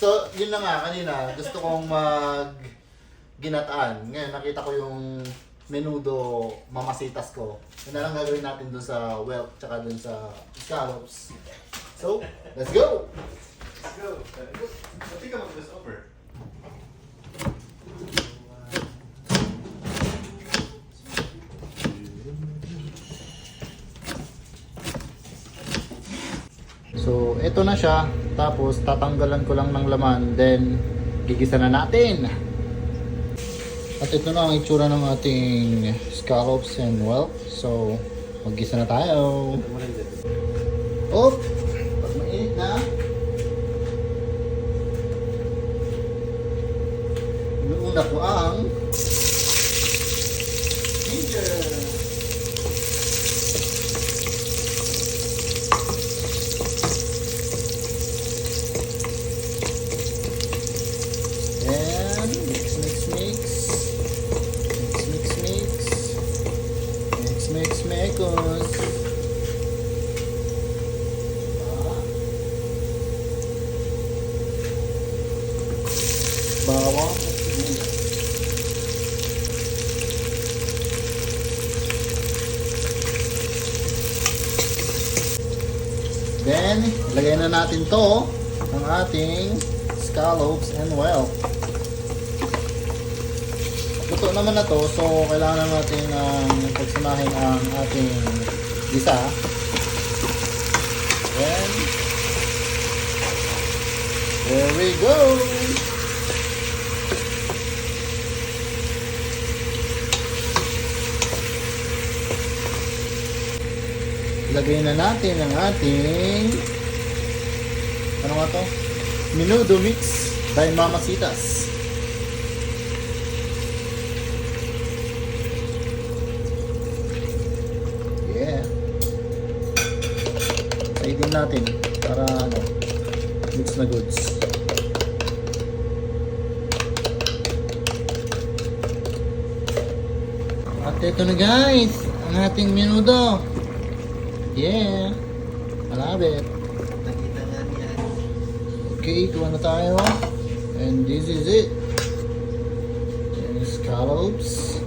So, yun na nga, kanina, gusto kong ginataan. Ngayon, nakita ko yung menudo mamasitas ko. Yun na lang gagawin natin dun sa whelk, tsaka dun sa scallops. So, let's go! Let's go. I think I'm this over. So, ito na siya. Tapos, tatanggalan ko lang ng laman. Then, gigisa na natin. At ito na ang itsura ng ating scallops and whelk. So, maggisa na tayo. Oh! Pag mainit na. Inuuna ko ang ginger. And mix, mix, mix. Mix, mix, mix. Mix, mix, mekos. Bawang at sibuyas. Then, ilagay na natin to ang ating scallops and whelk. Luto naman na to, so kailangan natin pagsamahin ang ating gisa. Then, there we go! Ilagay na natin ang ating ano nga to? Menudo mix by Mamasitas. Yeah. Saidin natin para ano, mix na goods. At ito na guys, ang ating menudo. Yeah, malapit. Nakita nga niya. Okay, kuha na tayo. And this is it. And scallops.